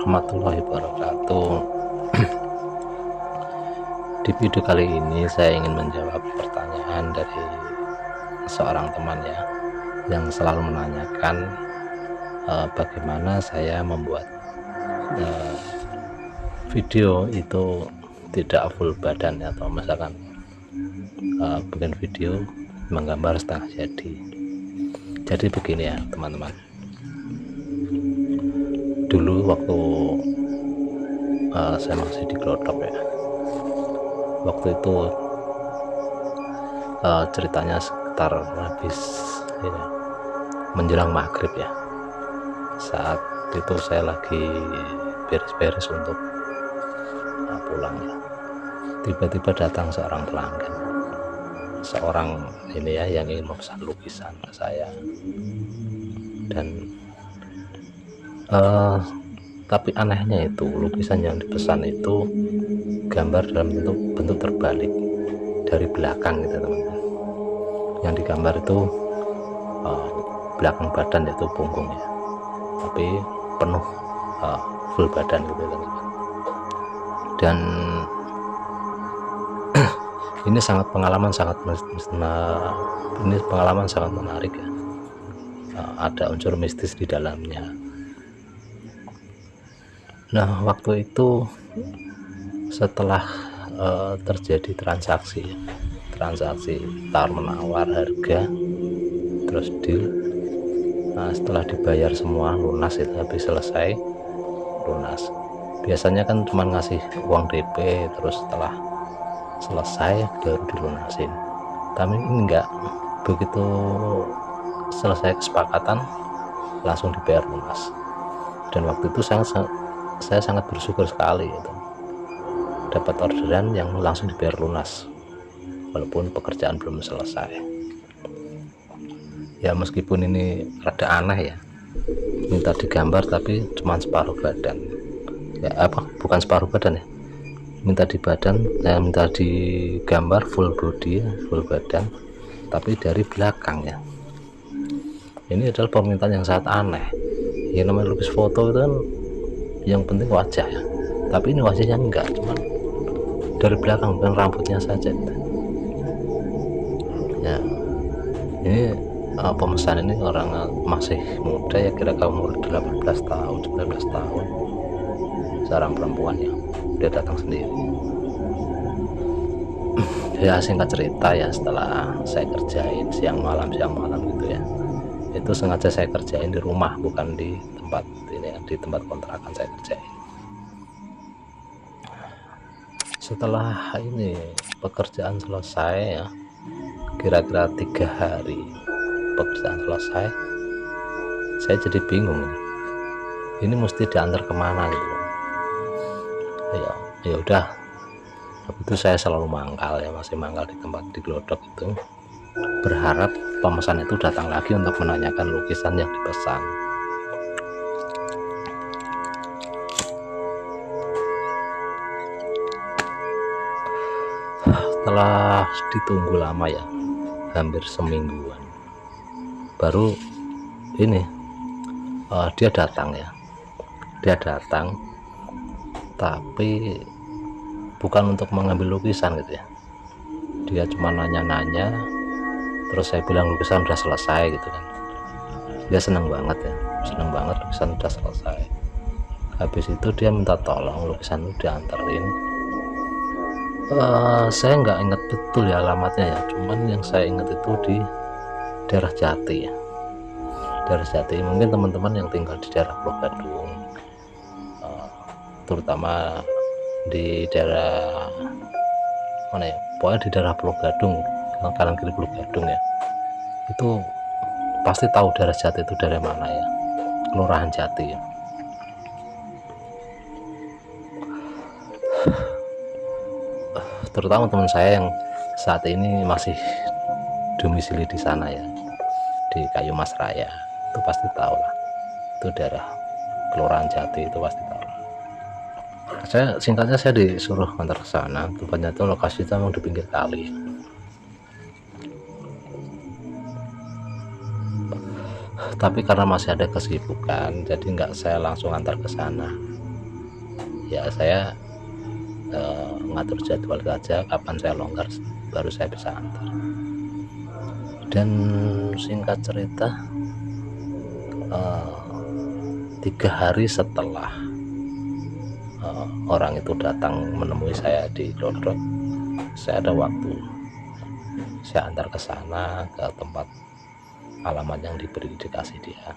warahmatullahi wabarakatuh. Di video kali ini saya ingin menjawab pertanyaan dari seorang teman ya, yang selalu menanyakan bagaimana saya membuat video itu tidak full badan, atau misalkan bikin video menggambar setengah jadi. Jadi begini ya teman-teman, dulu waktu saya masih di Glodok ya, waktu itu ceritanya sekitar habis ya, menjelang maghrib ya, saat itu saya lagi beres-beres untuk pulang ya, tiba-tiba datang seorang pelanggan, seorang ini ya, yang ingin memesan lukisan ke saya. Dan tapi anehnya itu lukisan yang dipesan itu gambar dalam bentuk terbalik dari belakang gitu teman-teman. Yang digambar itu belakang badan, yaitu punggungnya, tapi penuh full badan gitu teman-teman. Dan ini pengalaman sangat menarik ya. Ada unsur mistis di dalamnya. Nah, waktu itu setelah terjadi transaksi tawar menawar harga, terus deal. Nah, setelah dibayar semua lunas, itu habis selesai lunas, biasanya kan cuma ngasih uang DP, terus setelah selesai baru dilunasin. Tapi ini enggak, begitu selesai kesepakatan langsung dibayar lunas. Dan waktu itu saya sangat bersyukur sekali itu dapat orderan yang langsung dibayar lunas walaupun pekerjaan belum selesai ya. Meskipun ini rada aneh ya, minta digambar tapi cuma separuh badan ya, bukan separuh badan ya, minta digambar full body ya, full badan, tapi dari belakang ya. Ini adalah permintaan yang sangat aneh ya. Namanya lukis foto itu kan yang penting wajah ya, tapi ini wajahnya enggak, cuman dari belakang, bukan rambutnya saja ya. Ini pemesan ini orang masih muda ya, kira-kira umur 18 tahun 19 tahun, seorang perempuan ya. Dia datang sendiri ya. Singkat cerita ya, setelah saya kerjain siang malam gitu ya, itu sengaja saya kerjain di rumah, bukan di tempat ini ya, di tempat kontrakan saya kerjain. Setelah ini pekerjaan selesai ya, kira-kira 3 hari pekerjaan selesai, saya jadi bingung ini mesti diantar kemana gitu ya. Udah, itu saya selalu mangkal ya, masih mangkal di tempat di Glodok itu, berharap pemesan itu datang lagi untuk menanyakan lukisan yang dipesan. Setelah ditunggu lama ya, hampir semingguan, baru ini dia datang ya. Dia datang tapi bukan untuk mengambil lukisan gitu ya, dia cuma nanya-nanya. Terus saya bilang lukisan udah selesai gitu kan. Dia senang banget ya, senang banget lukisan udah selesai. Habis itu dia minta tolong lukisan udah dianterin. Saya nggak ingat betul ya alamatnya ya, cuman yang saya ingat itu di daerah Jati ya, daerah Jati. Mungkin teman-teman yang tinggal di daerah Pulau Gadung, terutama di daerah mana ya, pokoknya di daerah Pulau Gadung, kanan kiri Pulau Gadung ya, itu pasti tahu daerah Jati itu dari mana ya, Kelurahan Jati ya. Terutama teman saya yang saat ini masih domisili di sana ya, di Kayu Mas Raya, itu pasti tahu lah, itu daerah Kelurahan Jati, itu pasti tahu. Singkatnya saya disuruh antar ke sana, tempatnya itu lokasi itu memang di pinggir kali. Tapi karena masih ada kesibukan, jadi nggak saya langsung antar ke sana. ya saya ngatur jadwal saja, kapan saya longgar baru saya bisa antar. Dan singkat cerita, 3 hari setelah orang itu datang menemui saya di Dodot, saya ada waktu, saya antar ke sana, ke tempat alamat yang dikasih dia.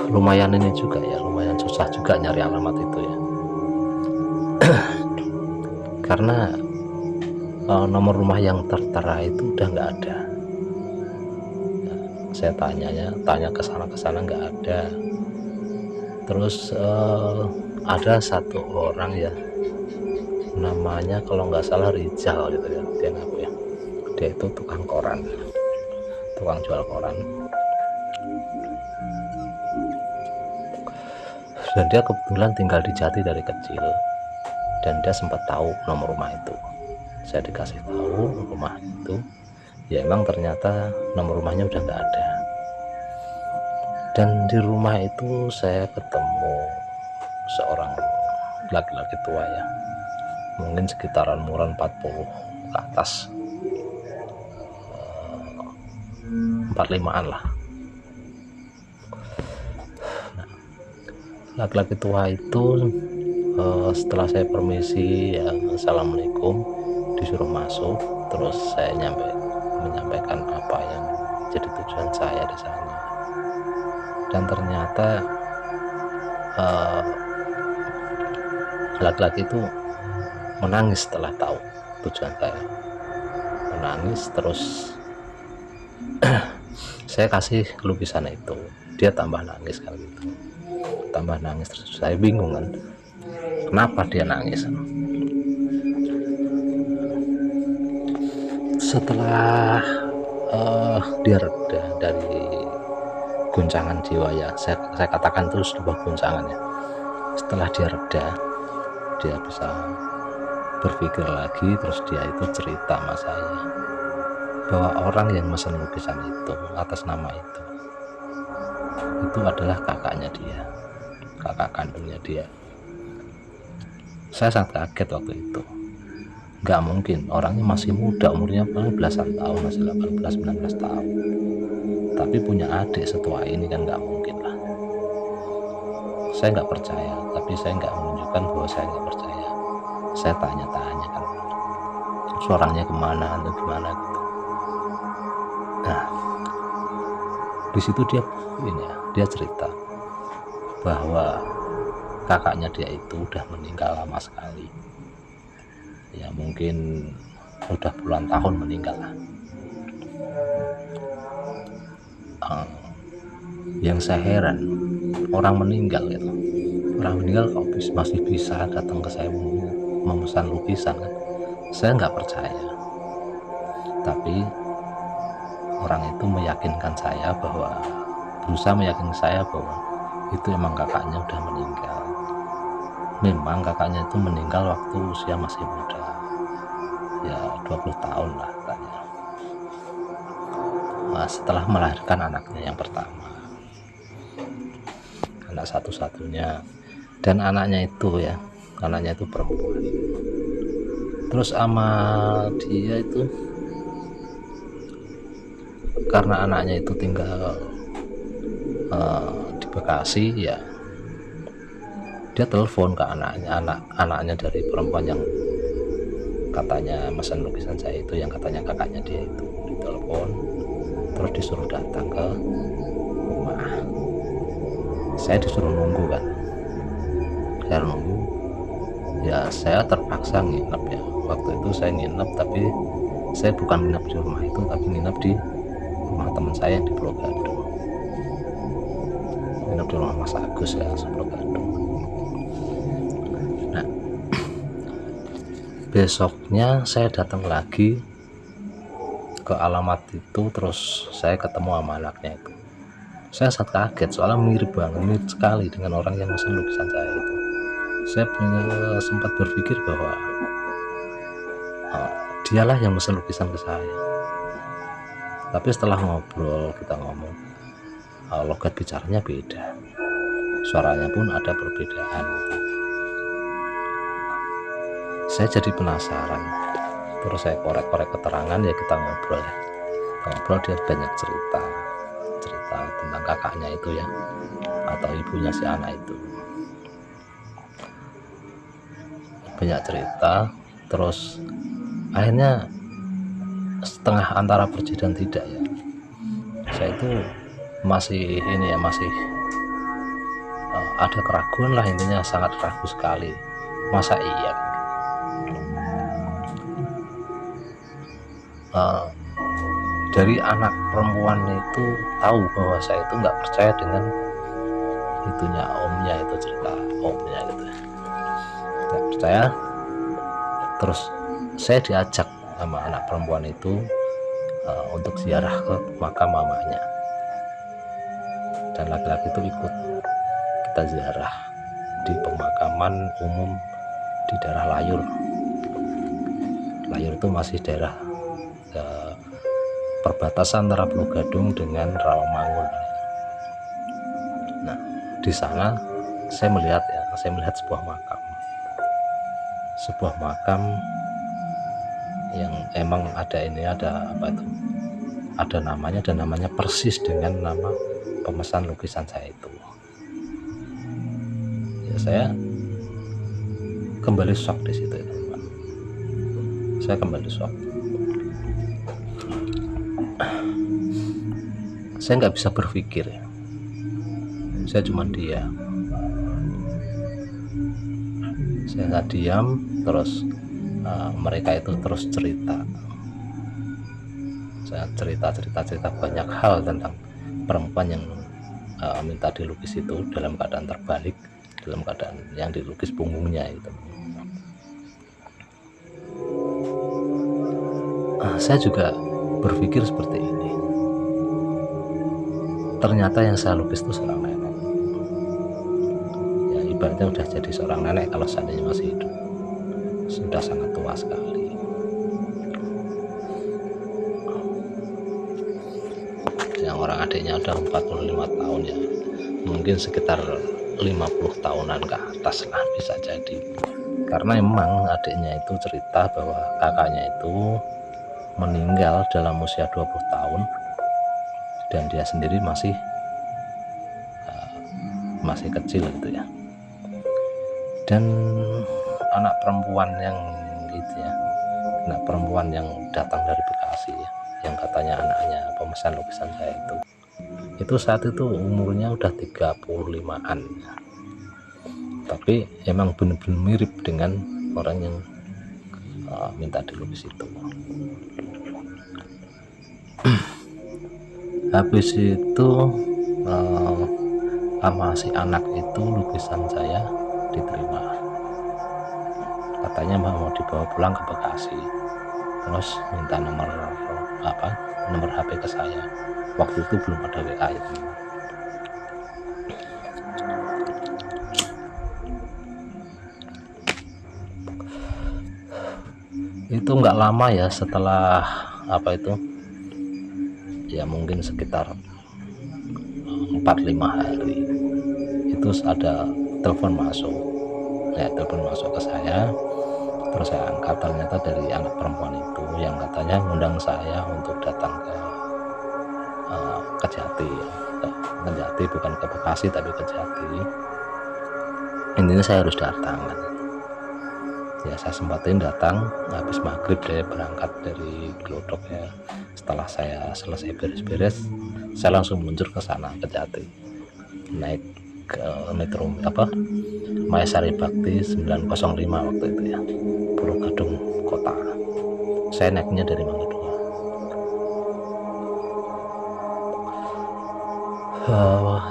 Lumayan ini juga ya, lumayan susah juga nyari alamat itu ya. Karena nomor rumah yang tertera itu udah nggak ada. Saya tanya ke sana nggak ada. Terus ada satu orang ya, namanya kalau nggak salah Rizal gitu ya, dia ngaku ya, dia itu tukang jual koran, dan dia kebetulan tinggal di Jati dari kecil, dan dia sempat tahu nomor rumah itu. Saya dikasih tahu rumah itu, ya emang ternyata nomor rumahnya udah nggak ada. Dan di rumah itu saya ketemu seorang laki-laki tua ya, mungkin sekitaran umuran 40 ke atas, 45-an lah. Nah, laki-laki tua itu setelah saya permisi ya, assalamualaikum, disuruh masuk. Terus saya menyampaikan apa yang jadi tujuan saya di sana. Dan ternyata laki-laki itu menangis setelah tahu tujuan saya, menangis. Terus saya kasih lukisan itu, dia tambah nangis kan gitu, tambah nangis. Terus saya bingung kan, kenapa dia nangis. Setelah dia reda dari guncangan jiwa ya, saya katakan terus sebuah guncangan ya. Setelah dia reda, dia bisa berpikir lagi. Terus dia itu cerita sama saya bahwa orang yang mesen lukisan itu atas nama itu adalah kakaknya dia, kakak kandungnya dia. Saya sangat kaget waktu itu. Nggak mungkin, orangnya masih muda, umurnya paling belasan tahun, masih 18-19 tahun, tapi punya adik setua ini kan nggak mungkin lah. Saya nggak percaya, tapi saya nggak menunjukkan bahwa saya nggak percaya. Saya tanya-tanya kan, suaranya kemana atau gimana gitu. Nah, di situ dia cerita bahwa kakaknya dia itu udah meninggal lama sekali ya, mungkin udah puluhan tahun meninggal lah. Yang saya heran, orang meninggal kok masih bisa datang ke saya memesan lukisan kan. Saya nggak percaya, tapi orang itu berusaha meyakinkan saya bahwa itu emang kakaknya udah meninggal. Memang kakaknya itu meninggal waktu usia masih muda ya, 20 tahun lah katanya. Setelah melahirkan anaknya yang pertama, anak satu-satunya, dan anaknya itu perempuan. Terus sama dia itu, karena anaknya itu tinggal di Bekasi ya, dia telepon ke anaknya dari perempuan yang katanya mesen lukisan saya itu, yang katanya kakaknya dia itu, ditelepon. Terus disuruh datang ke rumah. Saya disuruh nunggu kan, saya nunggu ya, saya terpaksa nginep ya. Waktu itu saya nginep, tapi saya bukan nginep di rumah itu, tapi nginep di rumah teman saya yang di Pulau Gadung, nginep di rumah Mas Agus ya, Pulau Gadung. Nah, besoknya saya datang lagi ke alamat itu. Terus saya ketemu sama anaknya itu. Saya sangat kaget, soalnya mirip sekali dengan orang yang mesen lukisan saya itu. Saya sempat berpikir bahwa dialah yang mesen lukisan ke saya. Tapi setelah kita ngomong, logat bicaranya beda. suaranya pun ada perbedaan. Saya jadi penasaran, terus saya korek-korek keterangan, ya kita ngobrol dia banyak cerita tentang kakaknya itu ya, atau ibunya si anak itu, banyak cerita. Terus akhirnya setengah antara percaya dan tidak ya, saya itu masih ada keraguan lah, intinya sangat ragu sekali, masa iya dari anak perempuan itu tahu bahwa saya itu nggak percaya dengan itunya omnya, itu cerita omnya gitu, nggak percaya. Terus saya diajak sama anak perempuan itu untuk ziarah ke makam mamanya, dan laki-laki itu ikut kita ziarah di pemakaman umum di daerah Layur. Layur itu masih daerah perbatasan antara Pulau Gadung dengan Rawamangun. Nah, di sana saya melihat sebuah makam yang emang ada namanya, dan namanya persis dengan nama pemesan lukisan saya itu. Ya, saya kembali shock di situ, teman. Saya kembali shock. Saya nggak bisa berpikir ya. Saya cuma diam. Saya diam, terus mereka itu terus cerita. Saya cerita banyak hal tentang perempuan yang minta dilukis itu dalam keadaan terbalik, dalam keadaan yang dilukis punggungnya itu. Saya juga berpikir seperti ini. Ternyata yang saya lukis itu seorang nenek. Ya, ibaratnya udah jadi seorang nenek kalau seandainya masih hidup. Sudah sangat tua sekali. Yang orang adiknya udah 45 tahun ya. Mungkin sekitar 50 tahunan ke atas lah bisa jadi. Karena emang adiknya itu cerita bahwa kakaknya itu meninggal dalam usia 20 tahun, dan dia sendiri masih kecil gitu ya. Dan anak perempuan yang datang dari Bekasi ya, yang katanya anaknya pemesan lukisan saya itu saat itu umurnya udah 35-an ya. Tapi emang bener-bener mirip dengan orang yang minta dilukis itu. Habis itu sama si anak itu lukisan saya diterima, katanya mau dibawa pulang ke Bekasi, terus minta nomor HP ke saya. Waktu itu belum ada WA itu. Itu nggak lama ya, setelah ya mungkin sekitar 4-5 hari itu ada telepon masuk ke saya. Terus saya angkat, ternyata dari anak perempuan itu yang katanya ngundang saya untuk datang ke Kejati, bukan ke Bekasi tapi Kejati. Intinya saya harus datang kan. Ya saya sempatin datang habis maghrib, saya berangkat dari Glodok ya. Setelah saya selesai beres-beres, saya langsung meluncur ke sana, Kejati, naik ke metro Maesari Bakti 905 waktu itu ya, Pulau Gadung kota. Saya naiknya dari Mangga 2.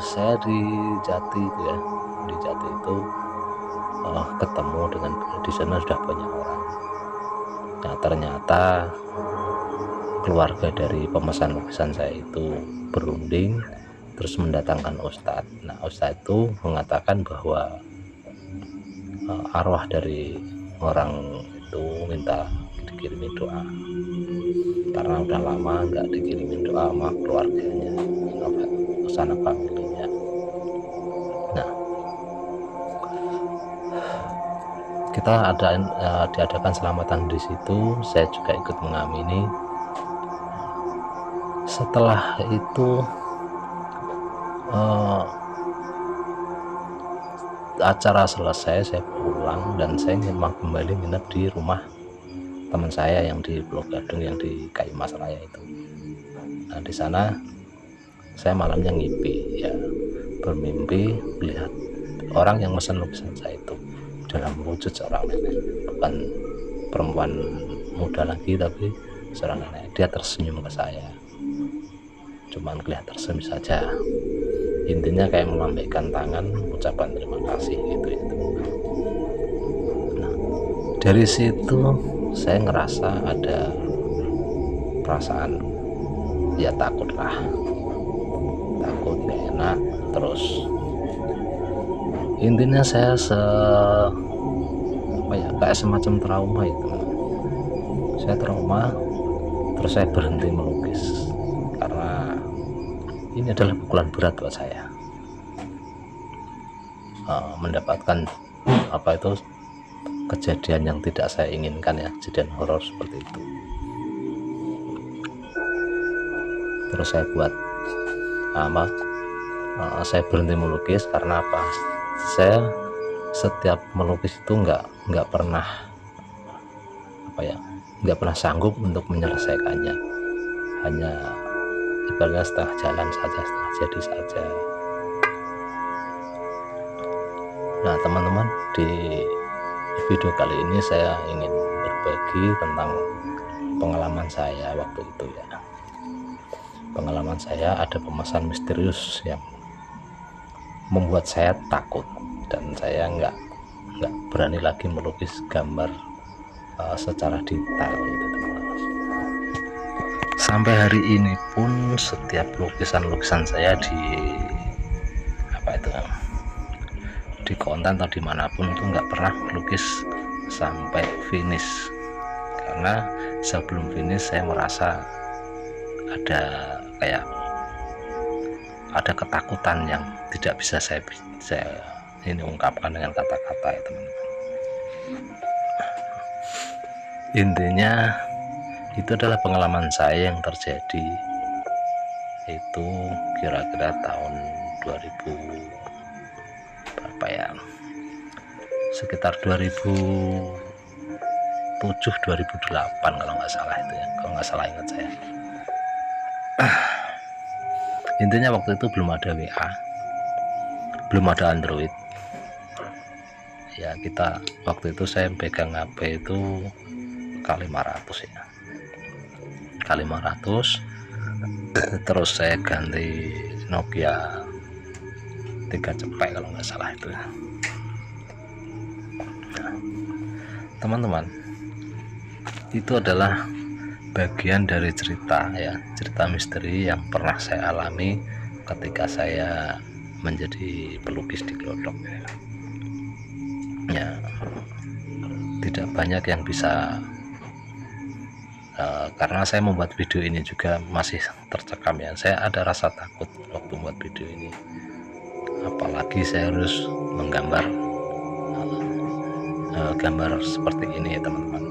Saya di Jati itu ketemu dengan, di sana sudah banyak orang. Nah ternyata keluarga dari pemesan lukisan saya itu berunding terus mendatangkan ustadz. Nah ustadz itu mengatakan bahwa arwah dari orang itu minta dikirimin doa, karena udah lama nggak dikirimin doa sama keluarganya, sanak familinya. Nah kita diadakan selamatan di situ, saya juga ikut mengamini. Setelah itu acara selesai, saya pulang dan saya kembali nginep di rumah teman saya yang di Pulau Gadung, yang di Kayu Mas Raya itu. Nah, di sana saya malamnya ngipi, ya, bermimpi melihat orang yang mesen lukisan saya itu dalam wujud seorang nenek, bukan perempuan muda lagi tapi seorang nenek. Dia tersenyum ke saya, cuman kelihatan tersenyum saja, intinya kayak melambaikan tangan ucapan terima kasih gitu ya. Nah, dari situ saya ngerasa ada perasaan ya takut gak enak. Terus intinya saya kayak semacam trauma ya teman-teman. Saya trauma, terus saya berhenti melukis karena ini adalah pukulan berat buat saya. Mendapatkan kejadian yang tidak saya inginkan, ya, kejadian horor seperti itu. Terus saya buat saya berhenti melukis karena apa? Saya setiap melukis itu nggak pernah sanggup untuk menyelesaikannya, hanya ibaratnya setengah jalan saja, setengah jadi saja. Nah teman-teman, di video kali ini saya ingin berbagi tentang pengalaman saya waktu itu, ya. Pengalaman saya ada pemesan misterius yang membuat saya takut dan saya nggak berani lagi melukis gambar secara detail gitu, teman-teman. Sampai hari ini pun setiap lukisan saya di konten atau dimanapun itu nggak pernah melukis sampai finish, karena sebelum finish saya merasa ada ketakutan yang tidak bisa saya ini ungkapkan dengan kata-kata, ya teman-teman. Intinya itu adalah pengalaman saya yang terjadi itu kira-kira tahun 2000 berapa ya, sekitar 2007-2008 kalau nggak salah itu, ya, kalau nggak salah ingat saya. Intinya waktu itu belum ada WA, belum ada Android, ya. Waktu itu saya pegang HP itu K500, ya, K500. Terus saya ganti Nokia 3 cepek kalau nggak salah itu, ya. Nah, teman-teman, itu adalah bagian dari cerita misteri yang pernah saya alami ketika saya menjadi pelukis di Glodok, ya. Tidak banyak yang bisa karena saya membuat video ini juga masih tercekam, ya. Saya ada rasa takut waktu membuat video ini, apalagi saya harus menggambar gambar seperti ini, ya teman-teman.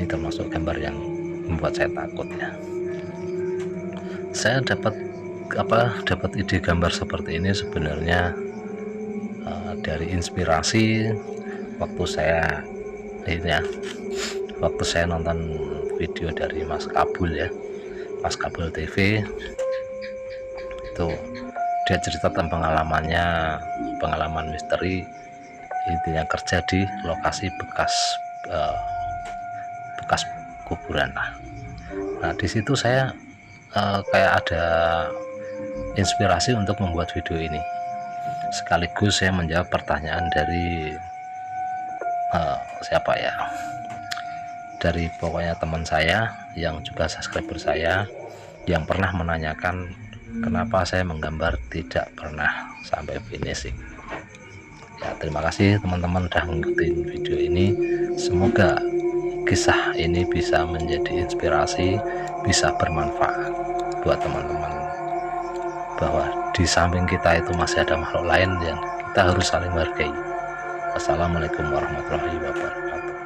Ini termasuk gambar yang membuat saya takut, ya. Saya dapat ide gambar seperti ini sebenarnya dari inspirasi waktu saya nonton video dari Mas Kabul, ya, Mas Kabul TV. Itu dia cerita tentang pengalaman misteri, intinya kerja di lokasi bekas kuburan lah. Nah di situ saya kayak ada inspirasi untuk membuat video ini, sekaligus saya menjawab pertanyaan dari dari pokoknya teman saya yang juga subscriber saya, yang pernah menanyakan kenapa saya menggambar tidak pernah sampai finishing. Ya, terima kasih teman-teman udah ngikutin video ini. Semoga kisah ini bisa menjadi inspirasi, bisa bermanfaat buat teman-teman, bahwa di samping kita itu masih ada makhluk lain yang kita harus saling menghargai. Wassalamualaikum warahmatullahi wabarakatuh.